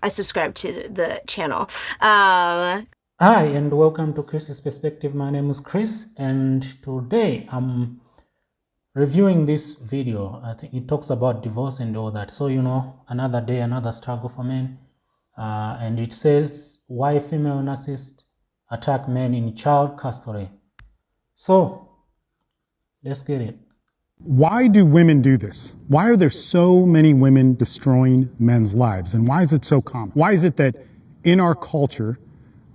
I subscribe to the channel. Hi, and welcome to Chris's Perspective. My name is Chris, and today I'm reviewing this video. I think it talks about divorce and all that. So, another day, another struggle for men. And it says why female narcissists attack men in child custody. So, let's get it. Why do women do this? Why are there so many women destroying men's lives? And why is it so common? Why is it that in our culture,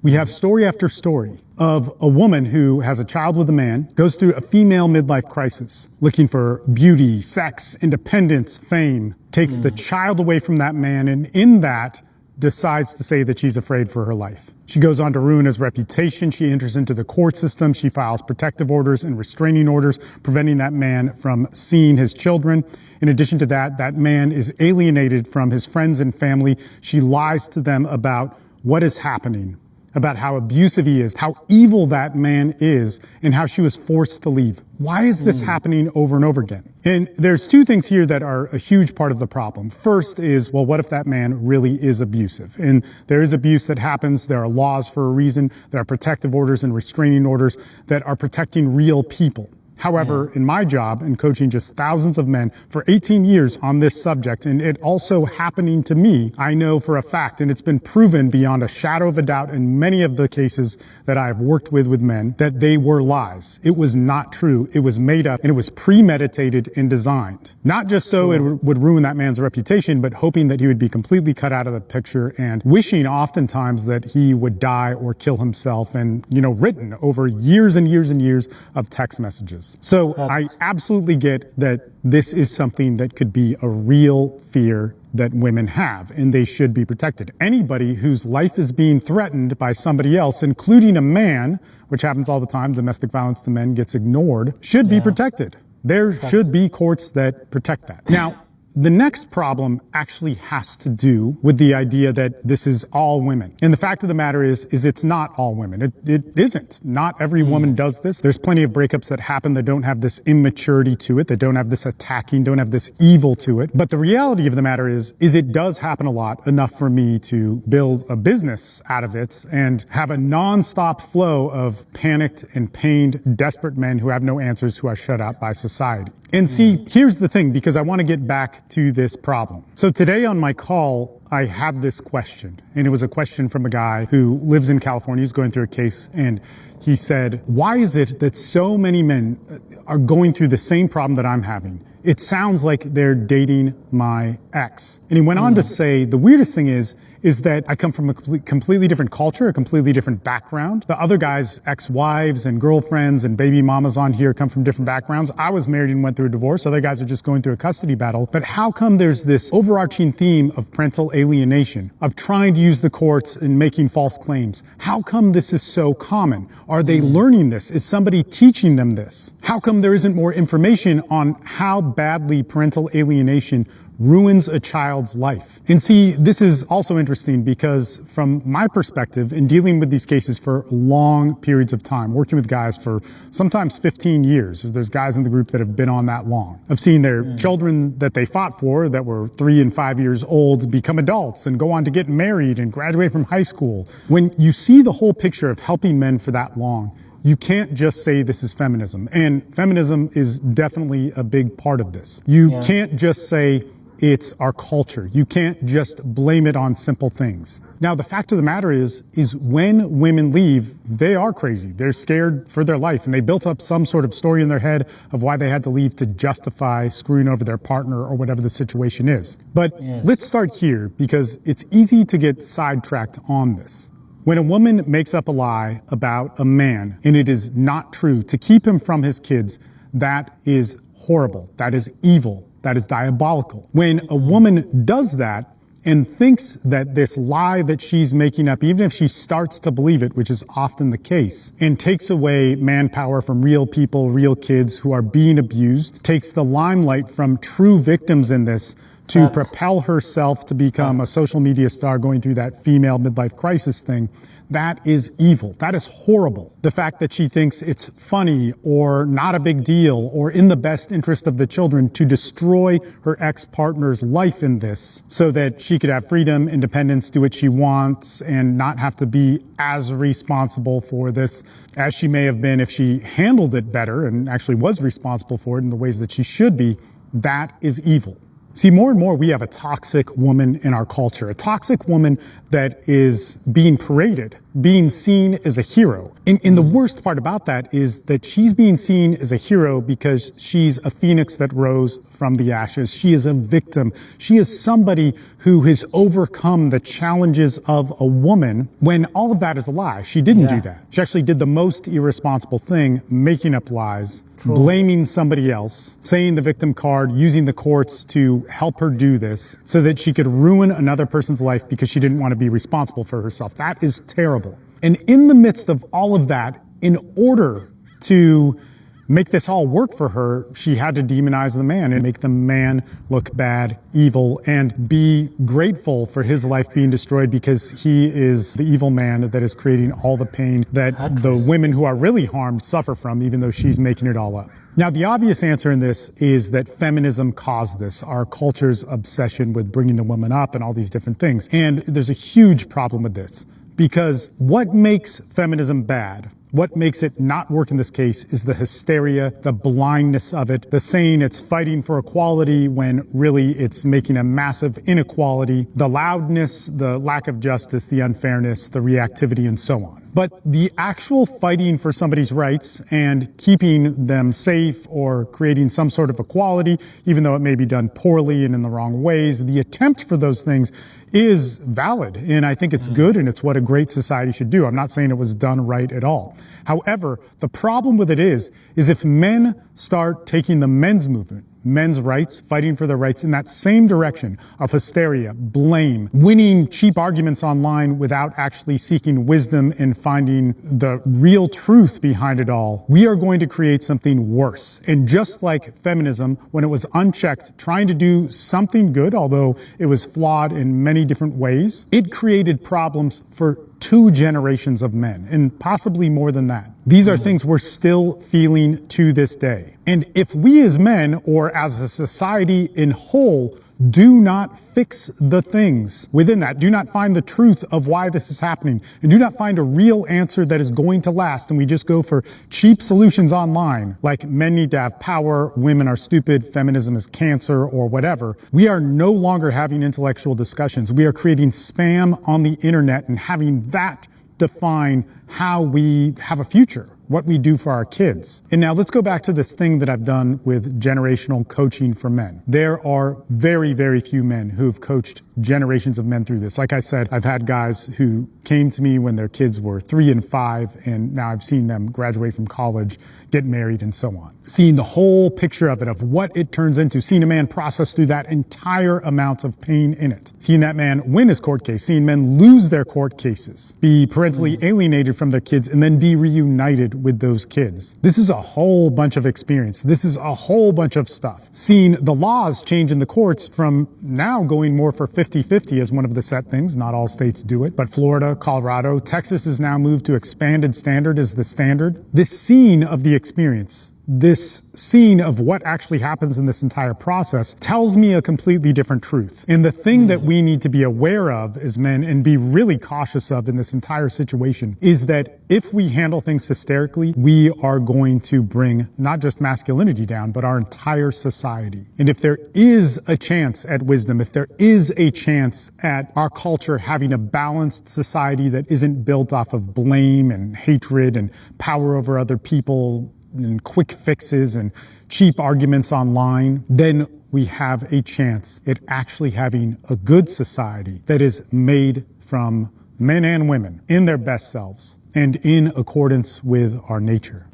we have story after story of a woman who has a child with a man, goes through a female midlife crisis, looking for beauty, sex, independence, fame, takes the child away from that man, and in that decides to say that she's afraid for her life. She goes on to ruin his reputation. She enters into the court system. She files protective orders and restraining orders, preventing that man from seeing his children. In addition to that, that man is alienated from his friends and family. She lies to them about what is happening, about how abusive he is, how evil that man is, and how she was forced to leave. Why is this happening over and over again? And there's two things here that are a huge part of the problem. First is, well, what if that man really is abusive? And there is abuse that happens. There are laws for a reason. There are protective orders and restraining orders that are protecting real people. However, in my job and coaching just thousands of men for 18 years on this subject, and it also happening to me, I know for a fact, and it's been proven beyond a shadow of a doubt in many of the cases that I've worked with men, that they were lies. It was not true. It was made up, and it was premeditated and designed. Not just so it would ruin that man's reputation, but hoping that he would be completely cut out of the picture and wishing oftentimes that he would die or kill himself, and, written over years and years and years of text messages. So I absolutely get that this is something that could be a real fear that women have, and they should be protected. Anybody whose life is being threatened by somebody else, including a man, which happens all the time, domestic violence to men gets ignored, should be protected. There should be courts that protect that. Now, the next problem actually has to do with the idea that this is all women. And the fact of the matter is it's not all women. It isn't. Not every woman does this. There's plenty of breakups that happen that don't have this immaturity to it, that don't have this attacking, don't have this evil to it. But the reality of the matter is it does happen a lot, enough for me to build a business out of it and have a nonstop flow of panicked and pained, desperate men who have no answers, who are shut out by society. And see, here's the thing, because I want to get back to this problem. So today on my call, I had this question, and it was a question from a guy who lives in California. He's going through a case, and he said, why is it that so many men are going through the same problem that I'm having? It sounds like they're dating my ex. And he went on to say, the weirdest thing is that I come from a completely different culture, a completely different background. The other guys, ex-wives and girlfriends and baby mamas on here come from different backgrounds. I was married and went through a divorce. Other guys are just going through a custody battle. But how come there's this overarching theme of parental alienation, of trying to use the courts and making false claims? How come this is so common? Are they learning this? Is somebody teaching them this? How come there isn't more information on how badly parental alienation ruins a child's life? And see, this is also interesting because from my perspective, in dealing with these cases for long periods of time, working with guys for sometimes 15 years, there's guys in the group that have been on that long. I've seen their children that they fought for, that were 3 and 5 years old, become adults and go on to get married and graduate from high school. When you see the whole picture of helping men for that long, you can't just say this is feminism. And feminism is definitely a big part of this. You can't just say it's our culture. You can't just blame it on simple things. Now, the fact of the matter is when women leave, they are crazy. They're scared for their life, and they built up some sort of story in their head of why they had to leave to justify screwing over their partner or whatever the situation is. But let's start here, because it's easy to get sidetracked on this. When a woman makes up a lie about a man and it is not true to keep him from his kids, that is horrible. That is evil. That is diabolical. When a woman does that and thinks that this lie that she's making up, even if she starts to believe it, which is often the case, and takes away manpower from real people, real kids who are being abused, takes the limelight from true victims in this, to propel herself to become a social media star going through that female midlife crisis thing, that is evil. That is horrible. The fact that she thinks it's funny or not a big deal or in the best interest of the children to destroy her ex-partner's life in this so that she could have freedom, independence, do what she wants, and not have to be as responsible for this as she may have been if she handled it better and actually was responsible for it in the ways that she should be, that is evil. See, more and more we have a toxic woman in our culture, a toxic woman that is being paraded, being seen as a hero. And the worst part about that is that she's being seen as a hero because she's a phoenix that rose from the ashes. She is a victim. She is somebody who has overcome the challenges of a woman when all of that is a lie. She didn't do that. She actually did the most irresponsible thing, making up lies, blaming somebody else, saying the victim card, using the courts to help her do this so that she could ruin another person's life because she didn't want to be responsible for herself. That is terrible. And in the midst of all of that, in order to make this all work for her, she had to demonize the man and make the man look bad, evil, and be grateful for his life being destroyed because he is the evil man that is creating all the pain that the women who are really harmed suffer from, even though she's making it all up. Now, the obvious answer in this is that feminism caused this, our culture's obsession with bringing the woman up and all these different things. And there's a huge problem with this. Because what makes feminism bad, what makes it not work in this case, is the hysteria, the blindness of it, the saying it's fighting for equality when really it's making a massive inequality, the loudness, the lack of justice, the unfairness, the reactivity, and so on. But the actual fighting for somebody's rights and keeping them safe or creating some sort of equality, even though it may be done poorly and in the wrong ways, the attempt for those things is valid. And I think it's good and it's what a great society should do. I'm not saying it was done right at all. However, the problem with it is if men start taking the men's movement, men's rights, fighting for their rights in that same direction of hysteria, blame, winning cheap arguments online without actually seeking wisdom and finding the real truth behind it all, we are going to create something worse. And just like feminism, when it was unchecked, trying to do something good, although it was flawed in many different ways, it created problems for 2 generations of men, and possibly more than that. These are things we're still feeling to this day. And if we as men, or as a society in whole, do not fix the things within that, do not find the truth of why this is happening, and do not find a real answer that is going to last, and we just go for cheap solutions online, like men need to have power, women are stupid, feminism is cancer, or whatever, we are no longer having intellectual discussions. We are creating spam on the internet and having that define how we have a future, what we do for our kids. And now let's go back to this thing that I've done with generational coaching for men. There are very, very few men who've coached generations of men through this. Like I said, I've had guys who came to me when their kids were 3 and 5, and now I've seen them graduate from college, get married, and so on. Seeing the whole picture of it, of what it turns into, seeing a man process through that entire amount of pain in it, seeing that man win his court case, seeing men lose their court cases, be parentally alienated from their kids, and then be reunited with those kids. This is a whole bunch of experience. This is a whole bunch of stuff. Seeing the laws change in the courts from now going more for 50-50 as one of the set things. Not all states do it, but Florida, Colorado, Texas has now moved to expanded standard as the standard. This scene of the experience, this scene of what actually happens in this entire process tells me a completely different truth. And the thing that we need to be aware of as men and be really cautious of in this entire situation is that if we handle things hysterically, we are going to bring not just masculinity down, but our entire society. And if there is a chance at wisdom, if there is a chance at our culture having a balanced society that isn't built off of blame and hatred and power over other people, and quick fixes and cheap arguments online, then we have a chance at actually having a good society that is made from men and women in their best selves and in accordance with our nature.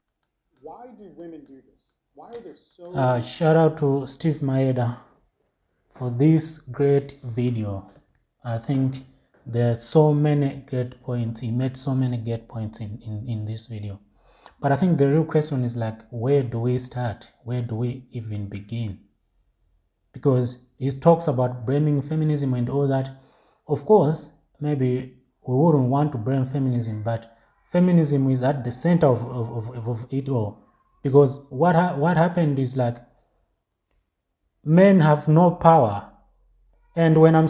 Why do women do this? Why are there so... Shout out to Steve Maeda for this great video. I think there are so many great points. He made so many great points in this video. But I think the real question is like, where do we start? Where do we even begin? because he talks about blaming feminism and all that. Of course, maybe we wouldn't want to blame feminism, but feminism is at the center of it all. Because what happened is like men have no power. And when I'm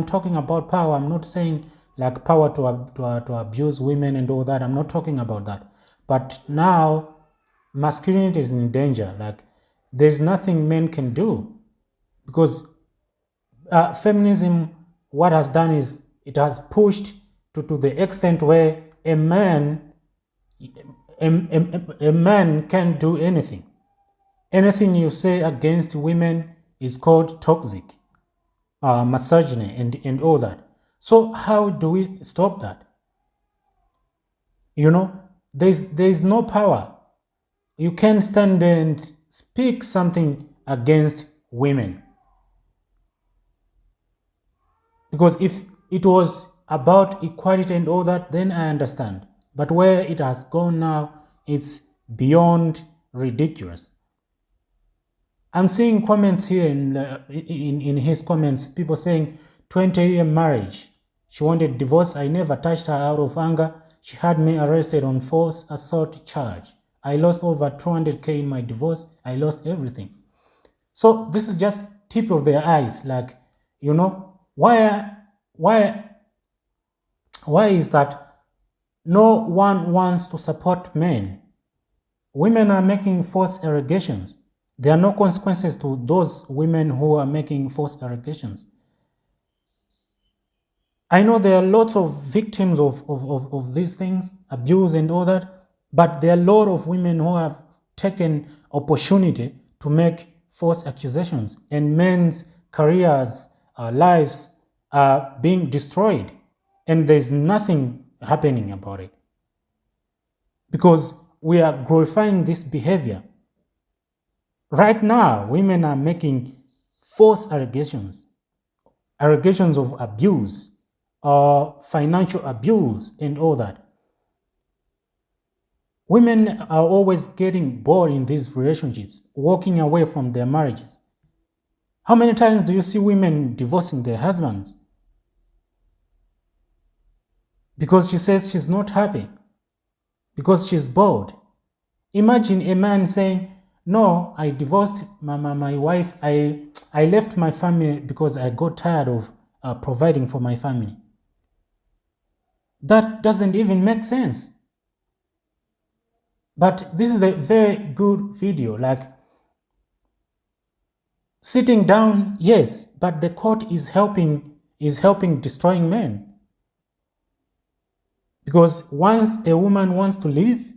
talking about power, I'm not saying like power to abuse women and all that. I'm not talking about that. But now masculinity is in danger. Like there's nothing men can do, because feminism, what has done is it has pushed to the extent where a man can't do anything. Anything you say against women is called toxic, misogyny, and all that. So how do we stop that? You know, there's no power. You can't stand there and speak something against women. Because if it was about equality and all that, then I understand. But where it has gone now, it's beyond ridiculous. I'm seeing comments here in his comments, people saying 20-year marriage. She wanted divorce. I never touched her out of anger. She had me arrested on false assault charge. I lost over 200K in my divorce. I lost everything. So this is just tip of their eyes. Like, you know, why is that no one wants to support men? Women are making false allegations. There are no consequences to those women who are making false allegations. I know there are lots of victims of these things, abuse and all that, but there are a lot of women who have taken opportunity to make false accusations, and men's careers, lives are being destroyed, and there's nothing happening about it because we are glorifying this behavior. Right now, women are making false allegations of abuse, financial abuse, and all that. Women are always getting bored in these relationships, walking away from their marriages. How many times do you see women divorcing their husbands? Because she says she's not happy, because she's bored. Imagine a man saying, no, I divorced my wife. I left my family because I got tired of providing for my family. That doesn't even make sense. But this is a very good video. Like, sitting down, yes, but the court is helping destroying men. Because once a woman wants to leave,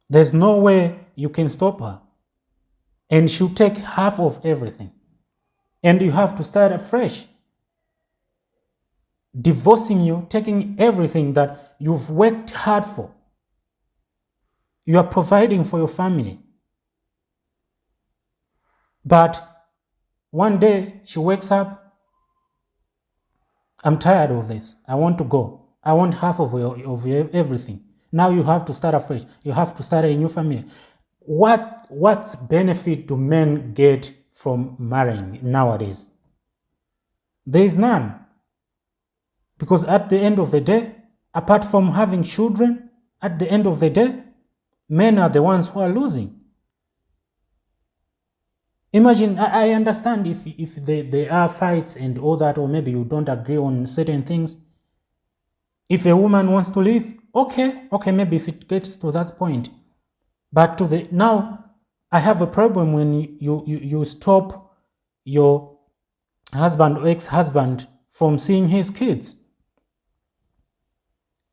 there's no way you can stop her. And she'll take half of everything. And you have to start afresh. Divorcing you, taking everything that you've worked hard for. You are providing for your family. But one day she wakes up, I'm tired of this. I want to go. I want half of your everything. Now you have to start afresh. You have to start a new family. What benefit do men get from marrying nowadays? There is none. Because at the end of the day, apart from having children, at the end of the day, men are the ones who are losing. Imagine, I understand if there are fights and all that, or maybe you don't agree on certain things. If a woman wants to leave, okay, maybe if it gets to that point. But now, I have a problem when you stop your husband or ex-husband from seeing his kids.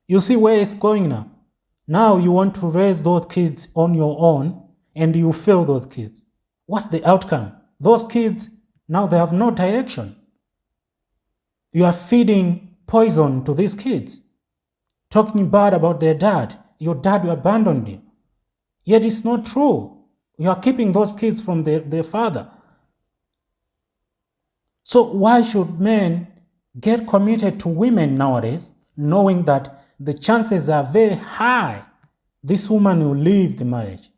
You see where it's going now. Now you want to raise those kids on your own, and you fail those kids. What's the outcome? Those kids, now they have no direction. You are feeding poison to these kids, talking bad about their dad. Your dad abandoned you. Yet it's not true. You are keeping those kids from their father. So why should men get committed to women nowadays, knowing that the chances are very high this woman will leave the marriage?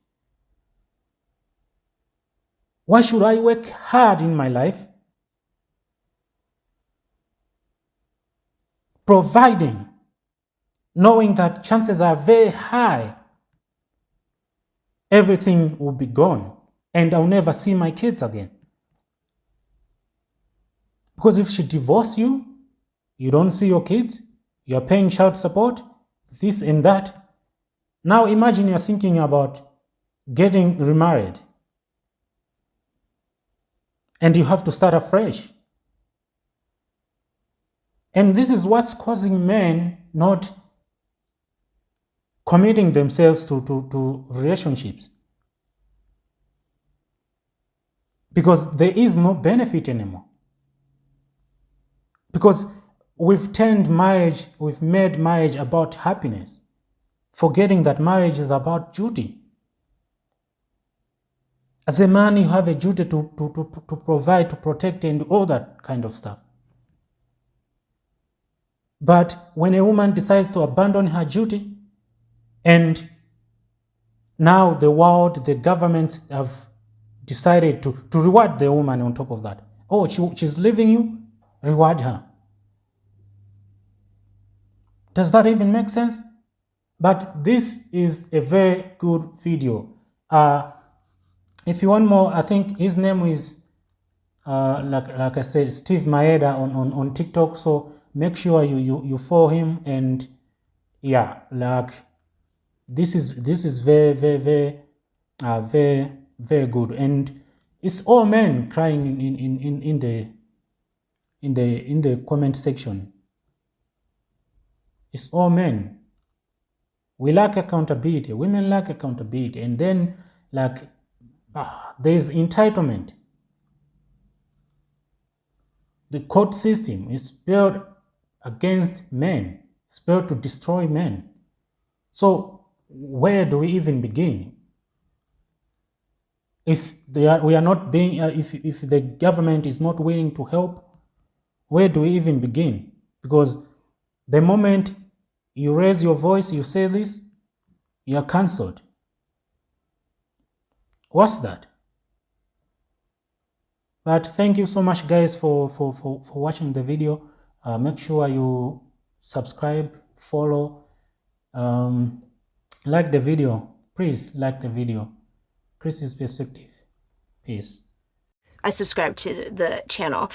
Why should I work hard in my life, providing, knowing that chances are very high everything will be gone and I'll never see my kids again? Because if she divorces you, you don't see your kids, you're paying child support, this and that. Now imagine you're thinking about getting remarried and you have to start afresh. And this is what's causing men not committing themselves to relationships. Because there is no benefit anymore. Because we've made marriage about happiness, forgetting that marriage is about duty. As a man, you have a duty to provide, to protect, and all that kind of stuff. But when a woman decides to abandon her duty, and now the world, the government have decided to reward the woman on top of that. Oh, she's leaving you, reward her. Does that even make sense? But this is a very good video. If you want more, I think his name is, like I said, Steve Maeda on TikTok. So make sure you follow him. And yeah, like this is very, very, very, very, very good. And it's all men crying in the comment section. It's all men. We lack accountability. Women lack accountability. And then, like, there's entitlement. The court system is built against men. It's built to destroy men. So where do we even begin? If we are not being, if the government is not willing to help, where do we even begin? Because the moment you raise your voice, you say this, you are cancelled. What's that? But thank you so much, guys, for watching the video. Make sure you subscribe, follow, like the video. Please like the video. Chris's Perspective. Peace. I subscribe to the channel.